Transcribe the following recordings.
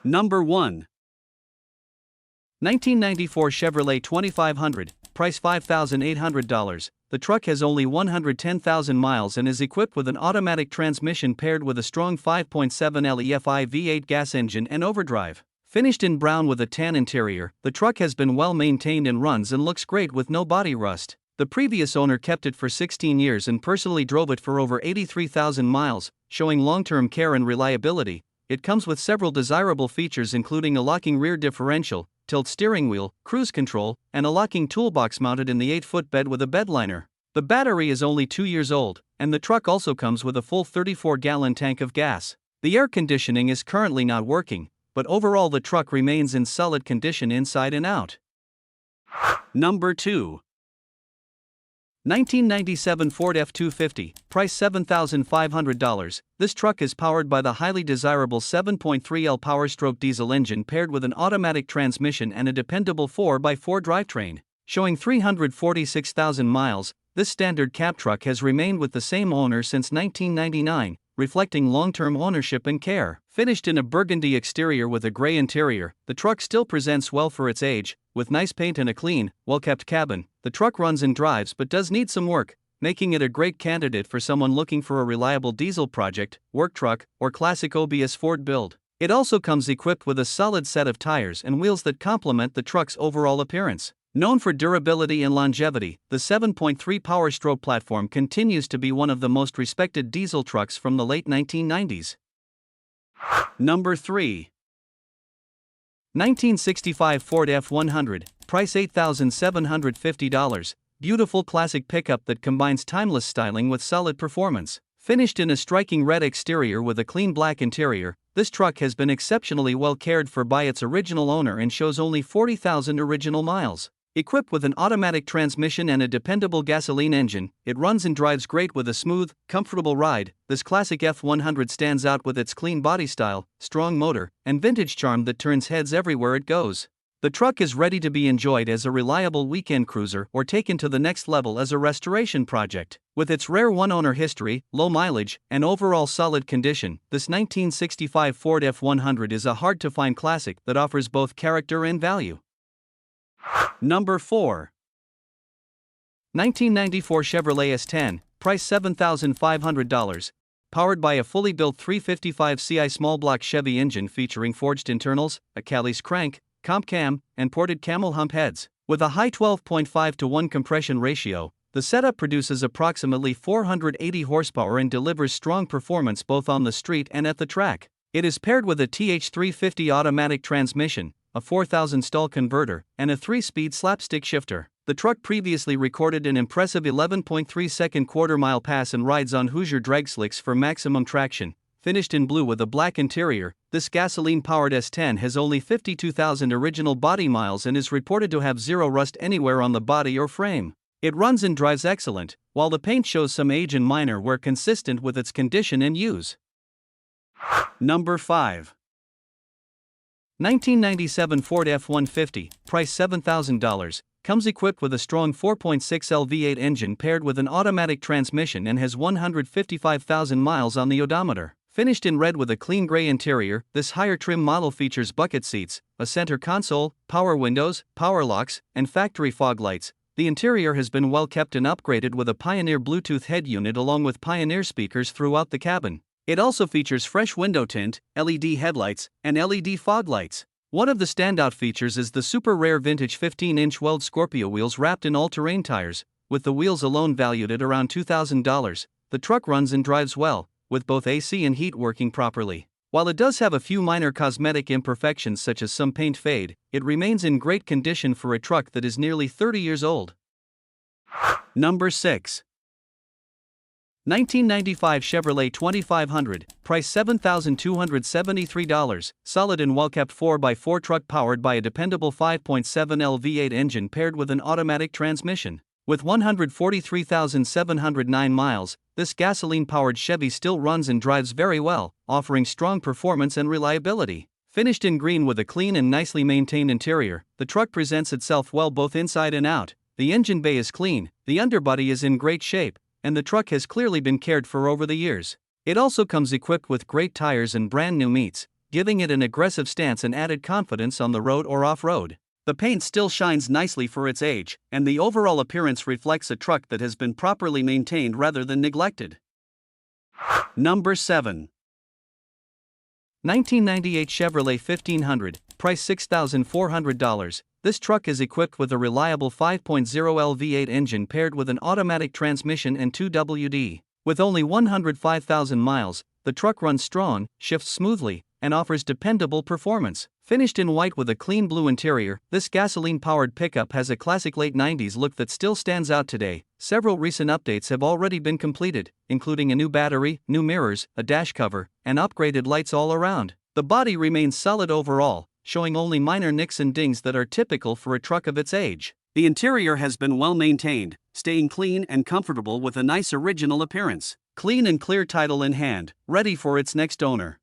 Number 1. 1994 Chevrolet 2500, price $5,800. The truck has only 110,000 miles and is equipped with an automatic transmission paired with a strong 5.7 LEFI V8 gas engine and overdrive. Finished in brown with a tan interior, the truck has been well maintained and runs and looks great with no body rust. The previous owner kept it for 16 years and personally drove it for over 83,000 miles, showing long-term care and reliability. It comes with several desirable features including a locking rear differential, tilt steering wheel, cruise control, and a locking toolbox mounted in the 8-foot bed with a bed liner. The battery is only 2 years old, and the truck also comes with a full 34-gallon tank of gas. The air conditioning is currently not working, but overall the truck remains in solid condition inside and out. Number 2. 1997 Ford F-250, price $7,500. This truck is powered by the highly desirable 7.3L Power-stroke diesel engine paired with an automatic transmission and a dependable 4x4 drivetrain. Showing 346,000 miles, this standard cab truck has remained with the same owner since 1999, reflecting long-term ownership and care. Finished in a burgundy exterior with a gray interior, the truck still presents well for its age, with nice paint and a clean, well-kept cabin. The truck runs and drives but does need some work, making it a great candidate for someone looking for a reliable diesel project, work truck, or classic OBS Ford build. It also comes equipped with a solid set of tires and wheels that complement the truck's overall appearance. Known for durability and longevity, the 7.3 Power-stroke platform continues to be one of the most respected diesel trucks from the late 1990s. Number 3. 1965 Ford F-100, price $8,750. Beautiful classic pickup that combines timeless styling with solid performance. Finished in a striking red exterior with a clean black interior, this truck has been exceptionally well cared for by its original owner and shows only 40,000 original miles. Equipped with an automatic transmission and a dependable gasoline engine, it runs and drives great with a smooth, comfortable ride. This classic F-100 stands out with its clean body style, strong motor, and vintage charm that turns heads everywhere it goes. The truck is ready to be enjoyed as a reliable weekend cruiser or taken to the next level as a restoration project. With its rare one-owner history, low mileage, and overall solid condition, this 1965 Ford F-100 is a hard-to-find classic that offers both character and value. Number 4. 1994 Chevrolet S10, price $7,500. Powered by a fully built 355 Ci small block Chevy engine featuring forged internals, a Callis crank, comp cam, and ported camel hump heads. With a high 12.5:1 compression ratio, the setup produces approximately 480 horsepower and delivers strong performance both on the street and at the track. It is paired with a TH350 automatic transmission, a 4,000 stall converter, and a 3-speed slapstick shifter. The truck previously recorded an impressive 11.3-second quarter-mile pass and rides on Hoosier drag slicks for maximum traction. Finished in blue with a black interior, this gasoline-powered S10 has only 52,000 original body miles and is reported to have zero rust anywhere on the body or frame. It runs and drives excellent, while the paint shows some age and minor wear consistent with its condition and use. Number 5. 1997 Ford F-150, price $7,000, comes equipped with a strong 4.6L V8 engine paired with an automatic transmission and has 155,000 miles on the odometer. Finished in red with a clean gray interior, this higher trim model features bucket seats, a center console, power windows, power locks, and factory fog lights. The interior has been well kept and upgraded with a Pioneer Bluetooth head unit along with Pioneer speakers throughout the cabin. It also features fresh window tint, LED headlights, and LED fog lights. One of the standout features is the super rare vintage 15-inch weld Scorpio wheels wrapped in all-terrain tires, with the wheels alone valued at around $2,000. The truck runs and drives well, with both AC and heat working properly. While it does have a few minor cosmetic imperfections such as some paint fade, it remains in great condition for a truck that is nearly 30 years old. Number 6. 1995 Chevrolet 2500, price $7,273. Solid and well-kept 4x4 truck powered by a dependable 5.7L V8 engine paired with an automatic transmission. With 143,709 miles, this gasoline-powered Chevy still runs and drives very well, offering strong performance and reliability. Finished in green with a clean and nicely maintained interior, the truck presents itself well both inside and out. The engine bay is clean, the underbody is in great shape, and the truck has clearly been cared for over the years. It also comes equipped with great tires and brand new meats, giving it an aggressive stance and added confidence on the road or off-road. The paint still shines nicely for its age, and the overall appearance reflects a truck that has been properly maintained rather than neglected. Number 7. 1998 Chevrolet 1500, price $6,400. This truck is equipped with a reliable 5.0L V8 engine paired with an automatic transmission and 2WD. With only 105,000 miles, the truck runs strong, shifts smoothly, and offers dependable performance. Finished in white with a clean blue interior, this gasoline-powered pickup has a classic late 90s look that still stands out today. Several recent updates have already been completed, including a new battery, new mirrors, a dash cover, and upgraded lights all around. The body remains solid overall, showing only minor nicks and dings that are typical for a truck of its age. The interior has been well maintained, staying clean and comfortable with a nice original appearance. Clean and clear title in hand, ready for its next owner.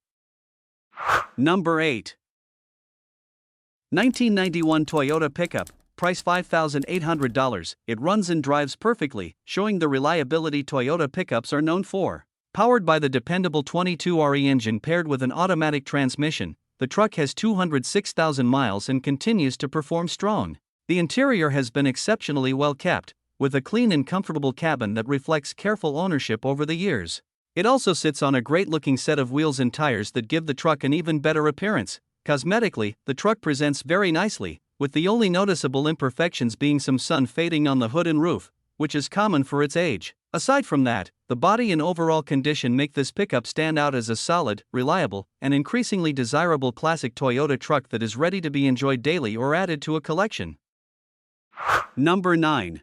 Number 8. 1991 Toyota pickup, price $5,800. It runs and drives perfectly, showing the reliability Toyota pickups are known for. Powered by the dependable 22RE engine paired with an automatic transmission, the truck has 206,000 miles and continues to perform strong. The interior has been exceptionally well kept, with a clean and comfortable cabin that reflects careful ownership over the years. It also sits on a great-looking set of wheels and tires that give the truck an even better appearance. Cosmetically, the truck presents very nicely, with the only noticeable imperfections being some sun fading on the hood and roof, which is common for its age. Aside from that, the body and overall condition make this pickup stand out as a solid, reliable, and increasingly desirable classic Toyota truck that is ready to be enjoyed daily or added to a collection. Number 9.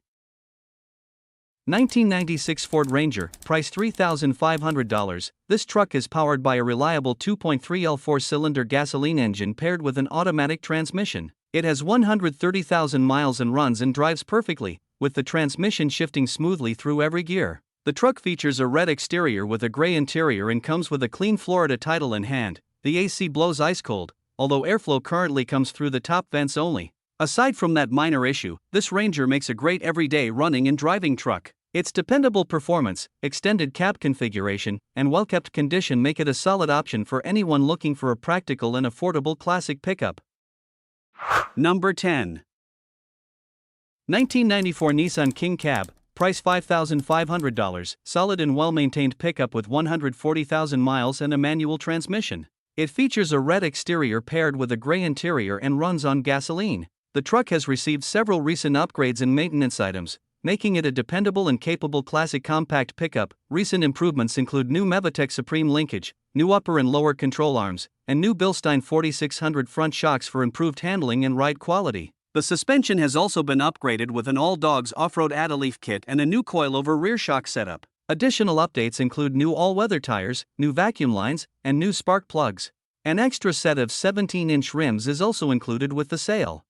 1996 Ford Ranger, price $3,500. This truck is powered by a reliable 2.3L four-cylinder gasoline engine paired with an automatic transmission. It has 130,000 miles and runs and drives perfectly, with the transmission shifting smoothly through every gear. The truck features a red exterior with a gray interior and comes with a clean Florida title in hand. The AC blows ice cold, although airflow currently comes through the top vents only. Aside from that minor issue, this Ranger makes a great everyday running and driving truck. Its dependable performance, extended cab configuration, and well-kept condition make it a solid option for anyone looking for a practical and affordable classic pickup. Number 10. 1994 Nissan King Cab, price $5,500. Solid and well-maintained pickup with 140,000 miles and a manual transmission. It features a red exterior paired with a gray interior and runs on gasoline. The truck has received several recent upgrades and maintenance items, making it a dependable and capable classic compact pickup. Recent improvements include new Mevitec Supreme linkage, new upper and lower control arms, and new Bilstein 4600 front shocks for improved handling and ride quality. The suspension has also been upgraded with an all-dogs off-road Adaleaf kit and a new coilover rear shock setup. Additional updates include new all-weather tires, new vacuum lines, and new spark plugs. An extra set of 17-inch rims is also included with the sale.